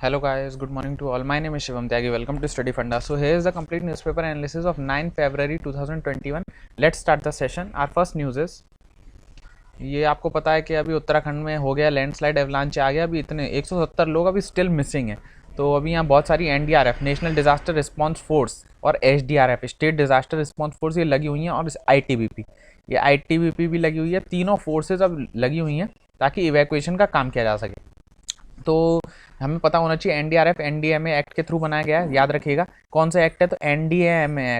Hello guys, good morning to all. My name is Shivam Tyagi. Welcome to Study Funda. So here is the complete newspaper analysis of 9 February 2021. Let's start the session. Our first news is ये आपको पता है कि अभी उत्तराखंड में हो गया landslide, avalanche आ गया। अभी इतने 170 लोग अभी स्टिल मिसिंग हैं। तो अभी यहाँ बहुत सारी NDRF, national disaster response force, और SDRF, state disaster response force, ये लगी हुई हैं। और आईटीबीपी, ये आईटीबीपी भी लगी हुई है। तीनों फोर्सेज अब लगी हुई हैं ताकि इवैक्यूएशन का काम किया जा सके। तो हमें पता होना चाहिए एनडीआरएफ एनडीएमए एक्ट के थ्रू बनाया गया है। याद रखिएगा कौन सा एक्ट है, तो एनडीएमए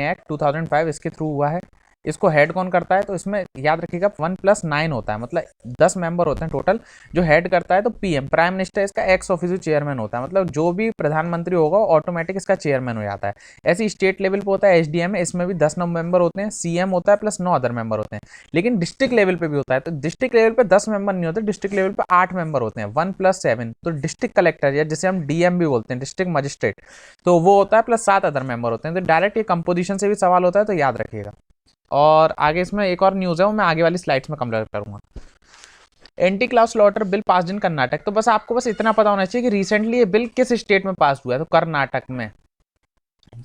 एक्ट 2005 इसके थ्रू हुआ है। इसको हेड कौन करता है, तो इसमें याद रखिएगा 1+9 होता है, मतलब 10 मेंबर होते हैं टोटल। जो हेड करता है तो पीएम, प्राइम मिनिस्टर, इसका एक्स ऑफिशियो चेयरमैन होता है। मतलब जो भी प्रधानमंत्री होगा ऑटोमेटिक इसका चेयरमैन हो जाता है। ऐसे स्टेट लेवल पे होता है एसडीएम, इसमें भी 10 मेंबर होते हैं। सीएम होता है प्लस 9 अदर मेंबर होते हैं। लेकिन डिस्ट्रिक्ट लेवल पे भी होता है, तो डिस्ट्रिक्ट लेवल पे 10 मेंबर नहीं होते, डिस्ट्रिक्ट लेवल पे 8 मेंबर होते हैं, 1+7। तो डिस्ट्रिक्ट कलेक्टर, या जिसे हम डीएम भी बोलते हैं, डिस्ट्रिक्ट मजिस्ट्रेट, तो वो होता है, प्लस 7 अदर मेंबर होते हैं। तो डायरेक्ट ये कंपोजिशन से भी सवाल होता है, तो याद रखिएगा। और आगे इसमें एक और न्यूज़ है, वो मैं आगे वाली स्लाइड्स में कवर करूंगा। Anti class slaughter bill pass in Karnataka. तो बस आपको बस इतना पता होना चाहिए कि रिसेंटली ये बिल किस स्टेट में पास हुआ है, तो कर्नाटक में।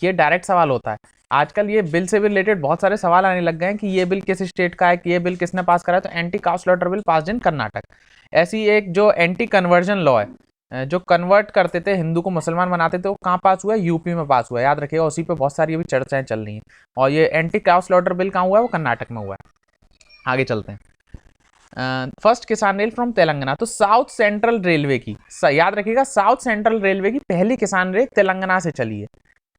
ये डायरेक्ट सवाल होता है। आजकल ये बिल से भी रिलेटेड बहुत सारे सवाल आने लग गए हैं कि ये बिल किस स्टेट का है, कि ये बिल किसने पास करा है। तो anti caste slaughter bill pass in Karnataka. ऐसी एक जो एंटी कन्वर्जन लॉ है, जो कन्वर्ट करते थे, हिंदू को मुसलमान बनाते थे, वो कहाँ पास हुआ है, यूपी में पास हुआ है। याद रखिएगा, उसी पे बहुत सारी अभी चर्चाएं चल रही हैं। और ये एंटी कास्ट स्लॉटर बिल कहाँ हुआ है, वो कर्नाटक में हुआ है। आगे चलते हैं। फर्स्ट किसान रेल फ्रॉम तेलंगाना। तो साउथ सेंट्रल रेलवे की, याद रखिएगा, साउथ सेंट्रल रेलवे की पहली किसान रेल तेलंगाना से चली है।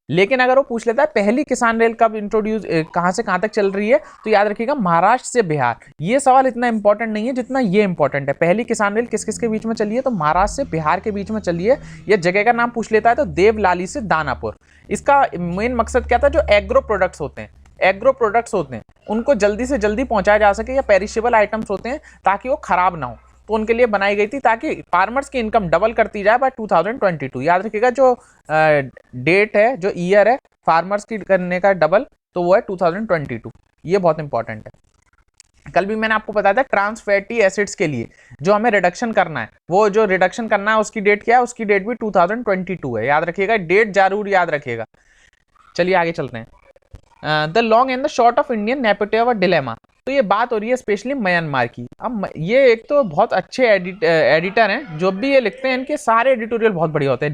लेकिन अगर वो पूछ लेता है पहली किसान रेल कब इंट्रोड्यूस, कहां से कहां तक चल रही है, तो याद रखिएगा महाराष्ट्र से बिहार। ये सवाल इतना इंपॉर्टेंट नहीं है जितना ये इंपॉर्टेंट है। पहली किसान रेल किस किस के बीच में चली है, तो महाराष्ट्र से बिहार के बीच में चली है। ये जगह का नाम पूछ लेता है, तो देवलाली से दानापुर। इसका मेन मकसद क्या था, जो एग्रो प्रोडक्ट्स होते हैं उनको जल्दी से जल्दी पहुंचाया जा सके, या पेरिशेबल आइटम्स होते हैं ताकि वो खराब ना हो, तो उनके लिए बनाई गई थी, ताकि फार्मर्स की इनकम डबल करती जाए बाय 2022। याद रखिएगा, जो डेट है, जो ईयर है फार्मर्स की करने का डबल, तो वो है 2022। ये बहुत इंपॉर्टेंट है। कल भी मैंने आपको बताया था ट्रांस फैटी एसिड्स के लिए जो हमें रिडक्शन करना है, वो जो रिडक्शन करना है उसकी डेट क्या है, उसकी डेट भी 2022 है। याद रखिएगा, डेट जरूर याद रखिएगा। चलिए आगे चलते हैं। The long and the short of Indian nepotive dilemma. तो ये बात हो रही है स्पेशली म्यांमार की। अब ये एक तो बहुत अच्छे एडिटर हैं, जो भी ये लिखते हैं इनके सारे एडिटोरियल बहुत बढ़िया होते हैं।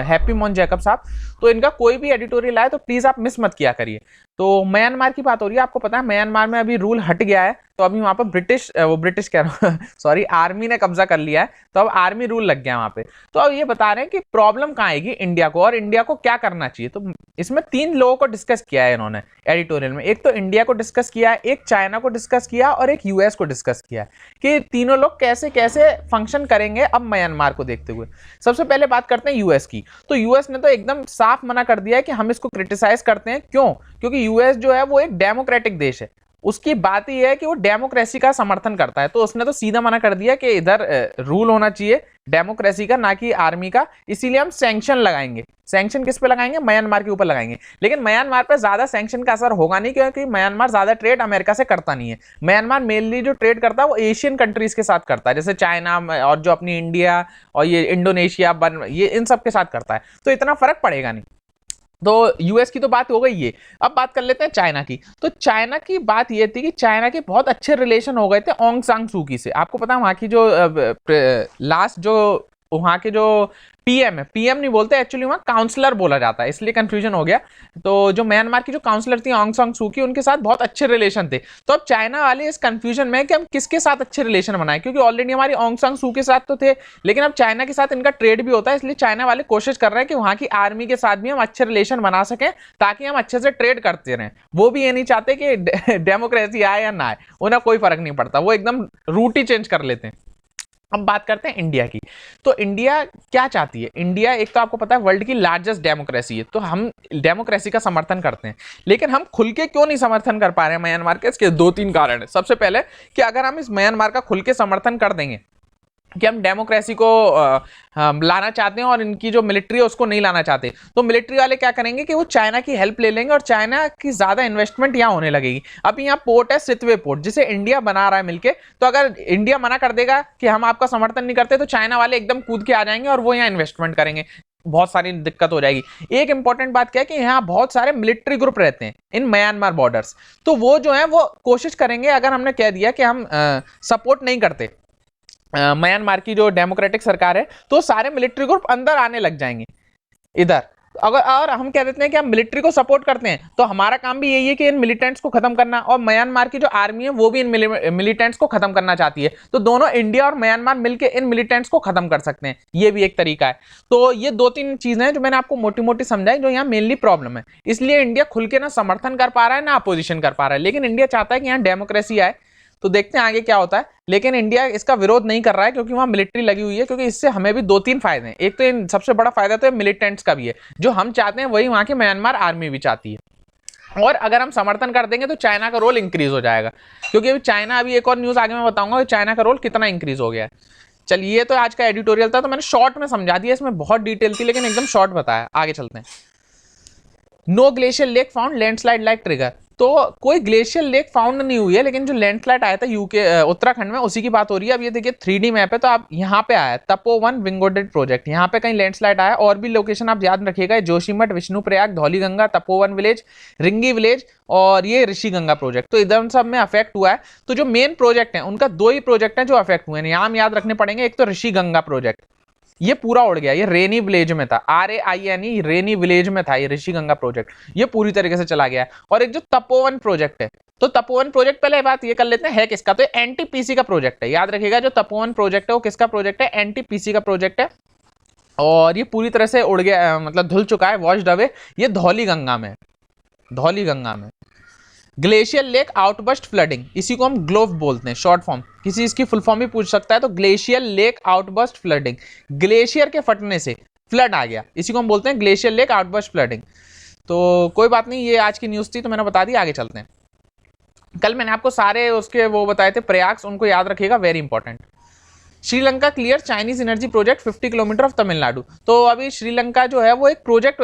हैप्पी मोहन जैकब साहब, तो इनका कोई भी एडिटोरियल आए तो प्लीज आप मिस मत किया करिए। तो म्यांमार की बात हो रही है। आपको पता है म्यांमार में अभी रूल हट गया है, तो अभी वहां पर ब्रिटिश कह रहा हूँ सॉरी, आर्मी ने कब्जा कर लिया है, तो अब आर्मी रूल लग गया वहां पे। तो अब ये बता रहे हैं कि प्रॉब्लम कहाँ आएगी इंडिया को, और इंडिया को क्या करना चाहिए। तो इसमें 3 लोगों को डिस्कस किया है इन्होंने एडिटोरियल में। एक तो इंडिया को डिस्कस किया, एक चाइना को डिस्कस किया, और एक यूएस को डिस्कस किया, कि तीनों लोग कैसे कैसे फंक्शन करेंगे अब म्यांमार को देखते हुए। सबसे पहले बात करते हैं यूएस की। तो यूएस ने तो एकदम साफ मना कर दिया है कि हम इसको क्रिटिसाइज करते हैं। क्यों? क्योंकि यूएस जो है वो एक डेमोक्रेटिक देश है। उसकी बात यह है कि वो डेमोक्रेसी का समर्थन करता है, तो उसने तो सीधा मना कर दिया कि इधर रूल होना चाहिए डेमोक्रेसी का, ना कि आर्मी का। इसीलिए हम सैंक्शन लगाएंगे। सैंक्शन किस पे लगाएंगे? म्यांमार के ऊपर लगाएंगे। लेकिन म्यांमार पे ज्यादा सैंक्शन का असर होगा नहीं, क्योंकि म्यांमार ज्यादा ट्रेड अमेरिका से करता नहीं है। म्यांमार मेनली जो ट्रेड करता है वो एशियन कंट्रीज के साथ करता है, जैसे चाइना और जो अपनी इंडिया और ये इंडोनेशिया, ये इन सब के साथ करता है, तो इतना फर्क पड़ेगा नहीं। तो यूएस की तो बात हो गई है। अब बात कर लेते हैं चाइना की। तो चाइना की बात ये थी कि चाइना के बहुत अच्छे रिलेशन हो गए थे ऑंग सांग सूकी से। आपको पता है वहां की जो लास्ट जो वहां के जो पीएम है, पीएम नहीं बोलते एक्चुअली, वहां काउंसलर बोला जाता है, इसलिए कंफ्यूजन हो गया। तो जो म्यांमार की जो काउंसलर थी ऑंग सांग सूकी, उनके साथ बहुत अच्छे रिलेशन थे। तो अब चाइना वाले इस कंफ्यूजन में कि हम किसके साथ अच्छे रिलेशन बनाए, क्योंकि ऑलरेडी हमारी ऑंग सांग सू के साथ तो थे, लेकिन अब चाइना के साथ इनका ट्रेड भी होता है। इसलिए चाइना वाले कोशिश कर रहे हैं कि वहां की आर्मी के साथ भी हम अच्छे रिलेशन बना सकें, ताकि हम अच्छे से ट्रेड करते रहें। वो भी ये नहीं चाहते कि डेमोक्रेसी आए या ना आए, उन्हें कोई फर्क नहीं पड़ता, वो एकदम रूट ही चेंज कर लेते हैं। अब बात करते हैं इंडिया की। तो इंडिया क्या चाहती है? इंडिया एक तो आपको पता है वर्ल्ड की लार्जेस्ट डेमोक्रेसी है, तो हम डेमोक्रेसी का समर्थन करते हैं। लेकिन हम खुल के क्यों नहीं समर्थन कर पा रहे हैं म्यांमार के? इसके 2-3 कारण है। सबसे पहले कि अगर हम इस म्यांमार का खुल के समर्थन कर देंगे कि हम डेमोक्रेसी को लाना चाहते हैं और इनकी जो मिलिट्री है उसको नहीं लाना चाहते, तो मिलिट्री वाले क्या करेंगे कि वो चाइना की हेल्प ले लेंगे और चाइना की ज्यादा इन्वेस्टमेंट यहाँ होने लगेगी। अब यहाँ पोर्ट है सितवे पोर्ट, जिसे इंडिया बना रहा है मिलके, तो अगर इंडिया मना कर देगा कि हम आपका समर्थन नहीं करते, तो चाइना वाले एकदम कूद के आ जाएंगे और वो यहाँ इन्वेस्टमेंट करेंगे, बहुत सारी दिक्कत हो जाएगी। एक इंपॉर्टेंट बात क्या है कि यहाँ बहुत सारे मिलिट्री ग्रुप रहते हैं इन म्यांमार बॉर्डर्स, तो वो जो है वो कोशिश करेंगे, अगर हमने कह दिया कि हम सपोर्ट नहीं करते म्यांमार की जो डेमोक्रेटिक सरकार है, तो सारे मिलिट्री ग्रुप अंदर आने लग जाएंगे इधर। अगर और हम कह देते हैं कि हम मिलिट्री को सपोर्ट करते हैं, तो हमारा काम भी यही है कि इन मिलिटेंट्स को खत्म करना, और म्यांमार की जो आर्मी है वो भी इन मिलिटेंट्स को खत्म करना चाहती है, तो दोनों इंडिया और म्यांमार मिलकर इन मिलिटेंट्स को खत्म कर सकते हैं, ये भी एक तरीका है। तो ये 2-3 चीजें हैं जो मैंने आपको मोटी मोटी समझाई, जो यहाँ मेनली प्रॉब्लम है। इसलिए इंडिया खुल के ना समर्थन कर पा रहा है ना अपोजिशन कर पा रहा है, लेकिन इंडिया चाहता है कि यहाँ डेमोक्रेसी आए, तो देखते हैं आगे क्या होता है। लेकिन इंडिया इसका विरोध नहीं कर रहा है क्योंकि वहां मिलिट्री लगी हुई है, क्योंकि इससे हमें भी 2-3 फायदे हैं। एक तो सबसे बड़ा फायदा तो मिलिटेंट्स का भी है, जो हम चाहते हैं वही वहां की म्यांमार आर्मी भी चाहती है। और अगर हम समर्थन कर देंगे तो चाइना का रोल इंक्रीज हो जाएगा, क्योंकि अभी चाइना, अभी एक और न्यूज आगे मैं बताऊंगा कि चाइना का रोल कितना इंक्रीज हो गया है। चलिए, ये तो आज का एडिटोरियल था, तो मैंने शॉर्ट में समझा दिया, इसमें बहुत डिटेल थी लेकिन एकदम शॉर्ट बताया। आगे चलते हैं। No glacier lake found, landslide like trigger. तो कोई ग्लेशियर लेक फाउंड नहीं हुई है, लेकिन जो लैंडस्लाइड आया था यूके उत्तराखंड में, उसी की बात हो रही है। अब ये देखिए 3D मैप है, तो आप यहाँ पे आया तपोवन विंगोडेड प्रोजेक्ट, यहाँ पे कहीं लैंडस्लाइड आया। और भी लोकेशन आप याद रखिएगा, जोशीमठ, विष्णुप्रयाग, धौलीगंगा, तपोवन विलेज, रिंगी विलेज और ये ऋषिगंगा प्रोजेक्ट, तो इधर सब में अफेक्ट हुआ है। तो जो मेन प्रोजेक्ट है उनका 2 ही प्रोजेक्ट है जो अफेक्ट हुए हैं, नाम याद रखने पड़ेंगे। एक तो ऋषिगंगा प्रोजेक्ट, ये पूरा उड़ गया, ये रेनी विलेज में था, RAINE रेनी विलेज में था ये ऋषिगंगा प्रोजेक्ट, ये पूरी तरीके से चला गया। और एक जो तपोवन प्रोजेक्ट है, तो तपोवन प्रोजेक्ट पहले बात ये कर लेते हैं है किसका, तो NTPC का प्रोजेक्ट है। याद रखिएगा, जो तपोवन प्रोजेक्ट है वो किसका प्रोजेक्ट है, NTPC का प्रोजेक्ट है। और ये पूरी तरह से उड़ गया, मतलब धुल चुका है, वॉश्ड अवे। ये धौलीगंगा में, धौलीगंगा में। ग्लेशियर लेक आउटबस्ट फ्लडिंग, इसी को हम ग्लोव बोलते हैं शॉर्ट फॉर्म, किसी इसकी फुल फॉर्म भी पूछ सकता है। तो glacier lake outburst flooding, glacier के फटने से फ्लड आ गया, इसी को हम बोलते हैं ग्लेशियर लेक आउटबस्ट फ्लडिंग। तो कोई बात नहीं, ये आज की न्यूज़ थी तो मैंने बता दी। आगे चलते हैं। कल मैंने आपको सारे उसके वो बताए थे प्रयास, उनको याद रखिएगा, very important. Sri Lanka clear Chinese energy project 50 kilometre of Tamil Nadu. तो अभी श्रीलंका जो है वो एक प्रोजेक्ट,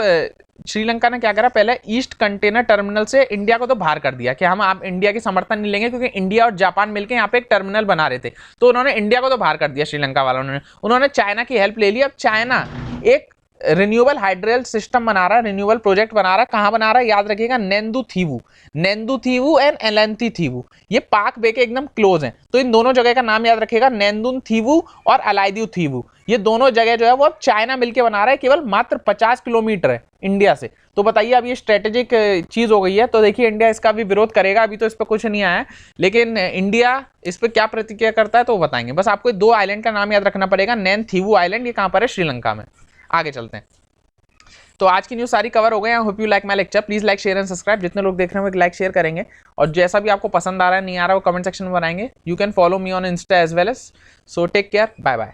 श्रीलंका ने क्या करा, पहले ईस्ट कंटेनर टर्मिनल से इंडिया को तो बाहर कर दिया कि हम आप इंडिया की समर्थन नहीं लेंगे, क्योंकि इंडिया और जापान मिलकर यहाँ पे एक टर्मिनल बना रहे थे, तो उन्होंने इंडिया को तो बाहर कर दिया श्रीलंका वालों ने। उन्होंने चाइना की हेल्प ले ली। अब चाइना एक रिन्यूएबल हाइड्रोल सिस्टम बना रहा है, रिन्यूएबल प्रोजेक्ट बना रहा है। कहां बना रहा है, याद रखिएगा, नेंदू थीवू एंड एलंती थीवू, ये पाक बे के एकदम क्लोज हैं। तो इन दोनों जगह का नाम याद रखिएगा, नेंदुन थीवू और अलाइद्यू थीवू। ये दोनों जगह जो है वो अब चाइना मिलकर बना रहा है, केवल मात्र 50 किलोमीटर है इंडिया से। तो बताइए, अब ये स्ट्रेटेजिक चीज हो गई है। तो देखिए, इंडिया इसका भी विरोध करेगा, अभी तो इस पर कुछ नहीं आया है, लेकिन इंडिया इस पर क्या प्रतिक्रिया करता है तो वो बताएंगे। बस आपको 2 आइलैंड का नाम याद रखना पड़ेगा, नैन थीवू आइलैंड, ये कहां पर है, श्रीलंका में। आगे चलते हैं। तो आज की न्यूज़ सारी कवर हो गए। I hope you like my lecture. Please like share and subscribe. जितने लोग देख रहे हैं वो लाइक शेयर करेंगे, और जैसा भी आपको पसंद आ रहा है नहीं आ रहा है वो कमेंट सेक्शन में बनाएंगे। You can follow me on Insta as well as. So take care, bye bye.